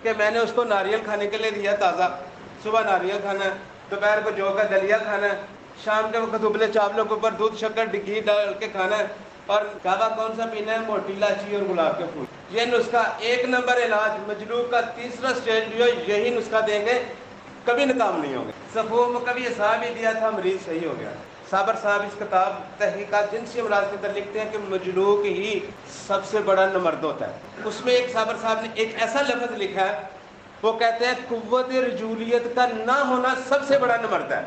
کہ میں نے اس کو ناریل کھانے کے لیے دیا تازہ، صبح ناریل کھانا ہے، دوپہر کو جو کا دلیا کھانا ہے، شام کے وقت ابلے چاولوں کے اوپر دودھ شکر گھی ڈال کے کھانا ہے، اور کعبہ کون سا پینا ہے؟ موٹی الائچی اور گلاب کے پھول۔ یہ نسخہ ایک نمبر علاج، مجلوب کا تیسرا سٹیج جو یہی نسخہ دیں گے کبھی ناکام نہیں ہوں گے۔ صفوں میں کبھی حساب ہی دیا تھا، مریض صحیح ہو گیا۔ صابر صاحب اس کتاب تحقیقات جنسی امراض کے اندر لکھتے ہیں کہ مجلوک ہی سب سے بڑا نمرد ہوتا ہے۔ اس میں ایک صابر صاحب نے ایک ایسا لفظ لکھا ہے، وہ کہتے ہیں قوت رجولیت کا نہ ہونا سب سے بڑا نمرد ہے۔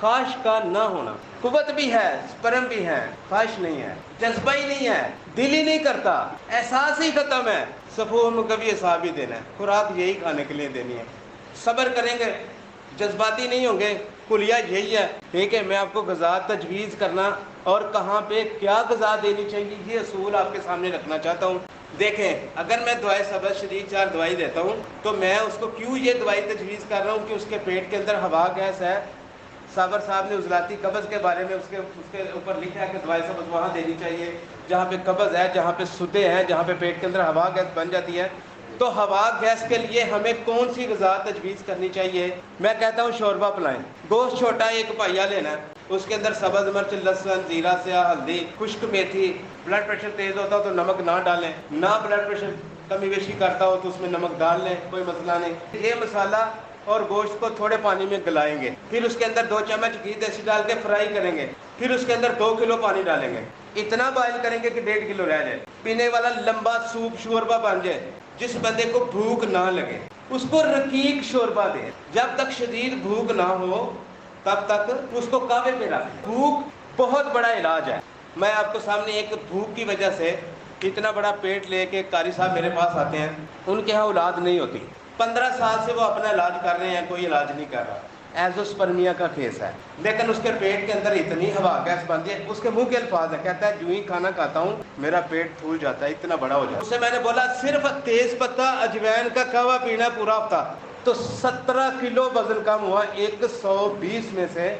خواہش کا نہ ہونا، قوت بھی ہے، سپرم بھی ہے، خواہش نہیں ہے، جذبہ ہی نہیں ہے، دل ہی نہیں کرتا، احساس ہی ختم ہے۔ صفوں میں کبھی حساب ہی دینا ہے، خوراک یہی کھانے کے لیے دینی ہے، صبر کریں گے، جذباتی نہیں ہوں گے، کلیہ یہی ہے۔ ٹھیک ہے، میں آپ کو غذا تجویز کرنا اور کہاں پہ کیا غذا دینی چاہیے یہ اصول آپ کے سامنے رکھنا چاہتا ہوں۔ دیکھیں، اگر میں دعائے صبر شدید 4 دوائی دیتا ہوں تو میں اس کو کیوں یہ دوائی تجویز کر رہا ہوں کہ اس کے پیٹ کے اندر ہوا گیس ہے۔ صابر صاحب نے عضلاتی قبض کے بارے میں اس کے اوپر لکھا ہے کہ دوائی صبر وہاں دینی چاہیے جہاں پہ قبض ہے، جہاں پہ سدے ہیں، جہاں پہ پیٹ کے اندر ہوا گیس بن جاتی ہے۔ تو ہوا گیس کے لیے ہمیں کون سی غذا تجویز کرنی چاہیے؟ میں کہتا ہوں شوربہ پلائیں، گوشت چھوٹا ایک پائیہ لینا ہے، اس کے اندر سبز مرچ، لہسن، زیرہ، سیاہ ہلدی، خشک میتھی۔ بلڈ پریشر تیز ہوتا ہو تو نمک نہ ڈالیں، نہ بلڈ پریشر کمی بیشی کرتا ہو تو اس میں نمک ڈال لیں، کوئی مسئلہ نہیں۔ یہ مسالہ اور گوشت کو تھوڑے پانی میں گلائیں گے، پھر اس کے اندر 2 چمچ گھی دیسی ڈال کے فرائی کریں گے، پھر اس کے اندر 2 کلو پانی ڈالیں گے، اتنا بوائل کریں گے کہ 1.5 کلو رہ جائے، پینے والا لمبا سوپ شوربہ بن جائے۔ جس بندے کو بھوک نہ لگے اس کو رقیق شوربہ دیں، جب تک شدید بھوک نہ ہو تب تک اس کو کعبے پہ رکھیں۔ بھوک بہت بڑا علاج ہے۔ میں آپ کو سامنے ایک بھوک کی وجہ سے اتنا بڑا پیٹ لے کے قاری صاحب میرے پاس آتے ہیں، ان کے ہاں اولاد نہیں ہوتی، 15 سال سے وہ اپنا علاج کر رہے ہیں، کوئی علاج نہیں کر رہا، ایزوسپرمیا کا کیس ہے، لیکن اس کے پیٹ کے اندر اتنی ہوا گیس بنتی ہے، اس کے منہ کے الفاظ ہیں، کہتا ہے جو ہی کھانا کھاتا ہوں میرا پیٹ پھول جاتا ہے، اتنا بڑا ہو جاتا ہے۔ اس سے میں نے بولا صرف تیز پتہ اجوین کا قہوہ پینا پورا ہفتہ، تو 17 کلو وزن کم ہوا، 120 میں سے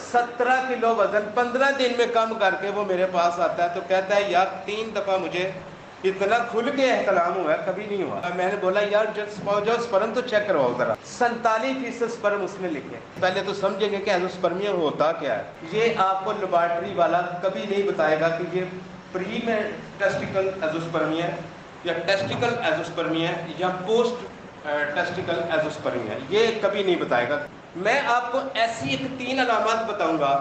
17 کلو وزن 15 دن میں کم کر کے وہ میرے پاس آتا ہے، تو کہتا ہے یار 3 دفعہ مجھے اتنا کھل کے احتلام ہوا ہے، کبھی نہیں ہوا۔ میں نے بولا یار جو سپرم تو چیک کرواؤ ذرا، 47% سپرم اس میں لکھے۔ پہلے تو سمجھیں گے کہ ایزوسپرمیا ہوتا کیا ہے۔ یہ آپ کو لیبارٹری والا کبھی نہیں بتائے گا کہ یہ پری میں ٹیسٹیکل ایزوسپرمیا ہے یا ٹیسٹیکل ایزوسپرمیا ہے یا پوسٹ ٹیسٹیکل ایزوسپرمیا ہے، یہ کبھی نہیں بتائے گا۔ میں آپ کو ایسی ایک 3 علامات بتاؤں گا،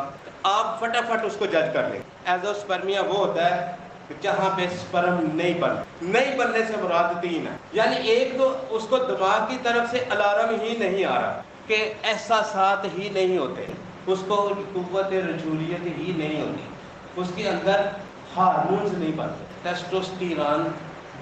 آپ فٹافٹ اس کو جج کر لیں۔ ایزوسپرمیا وہ ہوتا ہے جہاں پہ سپرم نہیں بننے سے مراد 3 ہے، یعنی ایک تو اس کو دماغ کی طرف سے الارم ہی نہیں آ رہا کہ احساسات ہی نہیں ہوتے، اس کو قوت رجولیت ہی نہیں ہوتی، اس کے اندر ہارمونز نہیں بنتے، ٹیسٹوسٹیران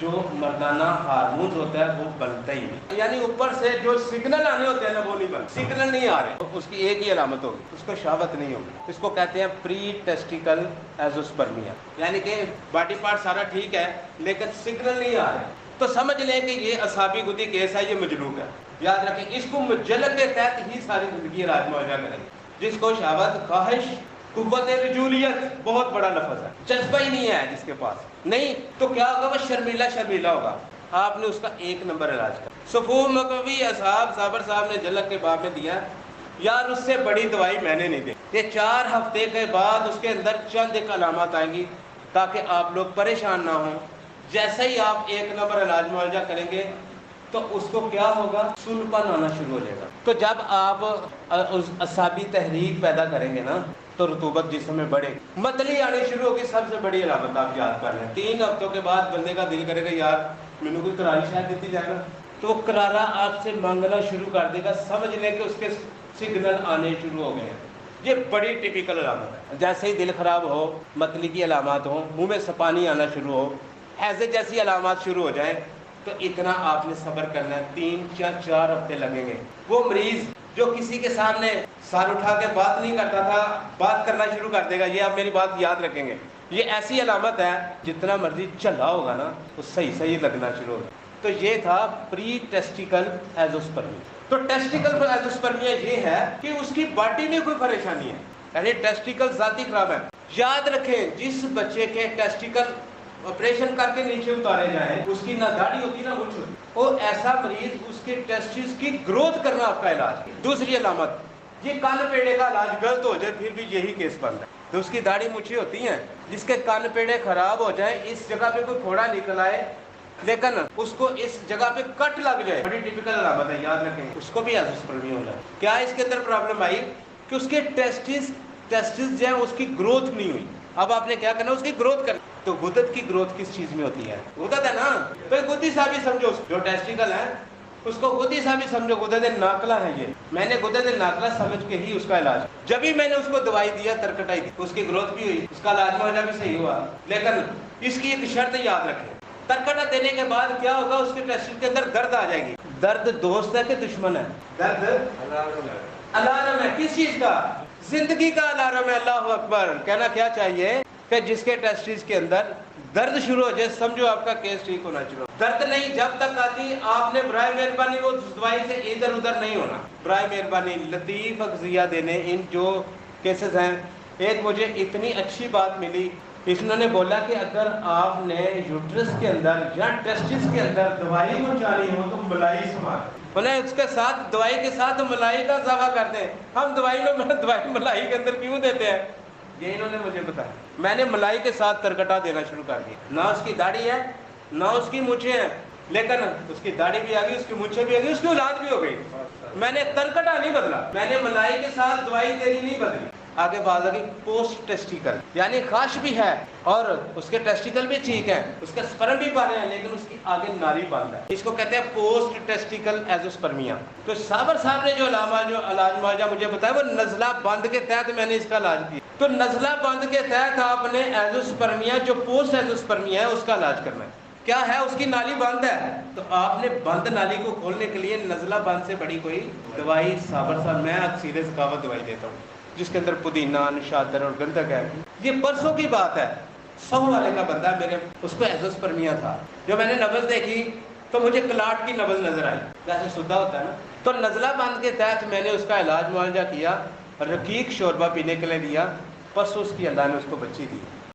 جو مردانہ ہارمونز ہوتا ہے وہ بنتا ہی نہیں، یعنی اوپر سے جو سگنل آنے ہوتے ہیں نا وہ نہیں بنتے، سگنل نہیں آ رہے، اس کی ایک ہی علامت ہوگی، اس کو شہوت نہیں ہوگی۔ اس کو کہتے ہیں پری ٹیسٹیکل ایزوسپرمیا، یعنی کہ باڈی پارٹ سارا ٹھیک ہے لیکن سگنل نہیں آ رہے، تو سمجھ لیں کہ یہ اعصابی گدی کیس ہے، یہ مجلوک ہے۔ یاد رکھیں اس کو مجلد کے تحت ہی ساری زندگی علاج معالجہ کریں گے۔ جس کو شہوت، خواہش، قوت رجولیت بہت بڑا لفظ ہے، جذبہ ہی نہیں ہے جس کے پاس نہیں، تو کیا ہوگا؟ وہ شرمیلا ہوگا۔ آپ نے اس کا 1 نمبر علاج کر۔ صفوف مکوی اصحاب صابر صاحب نے جلک کے باب میں دیا، یار اس سے بڑی دوائی میں نے نہیں دی۔ یہ 4 ہفتے کے بعد اس کے اندر چند ایک علامات آئیں گی تاکہ آپ لوگ پریشان نہ ہوں۔ جیسے ہی آپ 1 نمبر علاج معالجہ کریں گے تو اس کو کیا ہوگا؟ سنپن آنا شروع ہو جائے گا۔ تو جب آپ اعصابی تحریک پیدا کریں گے نا تو رطوبت جسم میں بڑھے، متلی آنی شروع ہوگی، سب سے بڑی علامت آپ یاد کر لیں۔ 3 ہفتوں کے بعد بندے کا دل کرے گا یار مینوں کوئی کراری شاید دیتی جائے گا، تو وہ کرارا آپ سے مانگنا شروع کر دے گا، سمجھ لیں کہ اس کے سگنل آنے شروع ہو گئے ہیں۔ یہ بڑی ٹپیکل علامت ہے۔ جیسے ہی دل خراب ہو، متلی کی علامات ہوں، منہ میں سپانی آنا شروع ہو، حیضے جیسی علامات شروع ہو جائیں، تو اتنا آپ نے صبر کرنا ہے، 3 یا 4 ہفتے لگیں گے۔ وہ مریض جو کسی کے سامنے سر اٹھا کے بات نہیں کرتا تھا، بات کرنا شروع کر دے گا، یہ آپ میری بات یاد رکھیں گے۔ یہ ایسی علامت ہے جتنا مرضی چلا ہوگا نا وہ صحیح لگنا شروع ہوگا۔ تو یہ تھا پری ٹیسٹیکل ایزوسپرمیا۔ تو ٹیسٹیکل ایزوسپرمیا یہ ہے کہ اس کی باڈی میں کوئی پریشانی ہے، یعنی ٹیسٹیکل ذاتی خراب ہے۔ یاد رکھیں جس بچے کے ٹیسٹیکل آپریشن کر کے نیچے اتارے جائیں، اس کی نہ داڑھی ہوتی نہ مچھ ہوتی، وہ ایسا مریض اس کے ٹیسٹس کی گروتھ کرنا آپ کا علاج ہے۔ دوسری علامت، یہ کان پیڑے کا علاج غلط ہو جائے پھر بھی یہی کیس بنتا ہے۔ تو اس کی داڑھی مچھی ہوتی ہیں، جس کے کان پیڑے خراب ہو جائیں، اس جگہ پہ کوئی پھوڑا نکل آئے لیکن اس کو اس جگہ پہ کٹ لگ جائے، بڑی ٹپیکل علامت ہے، یاد رکھیں، اس کو بھی ایزوسپرمی ہونا ہے۔ کیا اس کے اندر پرابلم آئی کہ اس کے ٹیسٹس جو ہے اس کی گروتھ نہیں ہوئی۔ اب آپ نے کیا کرنا، اس کی گروتھ کرنا۔ تو غدد کی گروتھ کس چیز میں ہوتی ہے؟ غدد ہے نا، تو غدی صاحب ہی سمجھو، جو ٹیسٹیکل ہے اس کو غدی صاحب ہی سمجھو، غدد ناقلہ ہے یہ۔ میں نے غدد ناقلہ سمجھ کے ہی اس کا علاج، جب ہی میں نے اس کو دوائی دیا ترکٹائی دی، اس کی گروتھ بھی ہوئی، اس کا علاج معاوضہ بھی صحیح ہوا۔ لیکن اس کی ایک شرط یاد رکھیں، ترکٹا دینے کے بعد کیا ہوگا، اس کے ٹیسٹ کے اندر درد آ جائے گی۔ درد دوست ہے کہ دشمن ہے؟ درد الارم ہے، کس چیز کا؟ زندگی کا الارم ہے۔ اللہ اکبر، کہنا کیا چاہیے کہ جس کے ٹیسٹس کے اندر درد شروع ہو جائے سمجھو آپ کا کیس ٹھیک ہونا چاہیے۔ درد نہیں جب تک آتی، آپ نے برائے مہربانی وہ دوائی سے ادھر ادھر نہیں ہونا، برائے مہربانی لطیف اغذیہ دینے۔ ان جو کیسز ہیں، ایک مجھے اتنی اچھی بات ملی، انہوں نے بولا کہ اگر آپ نے یوٹرس کے اندر یا ٹیسٹس کے اندر دوائی پہنچانی ہو تو ملائی استعمال، انہیں اس کے ساتھ دوائی کے ساتھ ملائی کا اضافہ کرتے ہیں۔ ہم دوائی میں دوائی ملائی کے اندر کیوں دیتے ہیں، یہ انہوں نے مجھے بتایا۔ میں نے ملائی کے ساتھ ترکٹا دینا شروع کر دیا، نہ اس کی داڑھی ہے نہ اس کی مونچھیں ہیں، لیکن اس کی داڑھی بھی آ گئی، اس کی مونچھیں بھی آ گئی، اس کی اولاد بھی ہو گئی۔ میں نے ترکٹا نہیں بدلا، میں نے ملائی کے ساتھ دوائی دینی نہیں بدلی۔ آگے بات آ گئی پوسٹ ٹیسٹیکل، یعنی خواہش بھی ہے اور اس کے ٹیسٹیکل بھی ٹھیک ہیں، اس کے سپرم بھی بڑھ رہے ہیں، لیکن اس کی آگے نالی بند ہے۔ اس کو کہتے ہیں پوسٹ ٹیسٹیکل ایزوسپرمیا۔ تو صابر صاحب نے جو علاج معالجہ مجھے بتایا، وہ نزلہ بند کے تحت میں نے اس کا علاج کیا۔ تو نزلہ بند کے تحت آپ نے ایزوسپرمیا، جو پوسٹ ایزوسپرمیا ہے، اس کا علاج کرنا ہے۔ کیا ہے، اس کی نالی بند ہے، تو آپ نے بند نالی کو کھولنے کے لیے نزلہ بند سے بڑی کوئی دوائی، صابر صاحب میں اکثیر ثقافت دوائی دیتا ہوں جس کے اندر پودینہ، نشادر اور گندھک ہے۔ یہ پرسوں کی بات ہے، 100 والے کا بندہ میرے، اس کو ایزوسپرمیا تھا۔ جو میں نے نبض دیکھی تو مجھے کلاٹ کی نبض نظر آئی، جیسے سدھا ہوتا ہے نا۔ تو نزلہ بند کے تحت میں نے اس کا علاج معالجہ کیا، رقیق شوربہ پینے کے لیے دیا، پرسوں اس کی اللہ نے اس کو بچی دی۔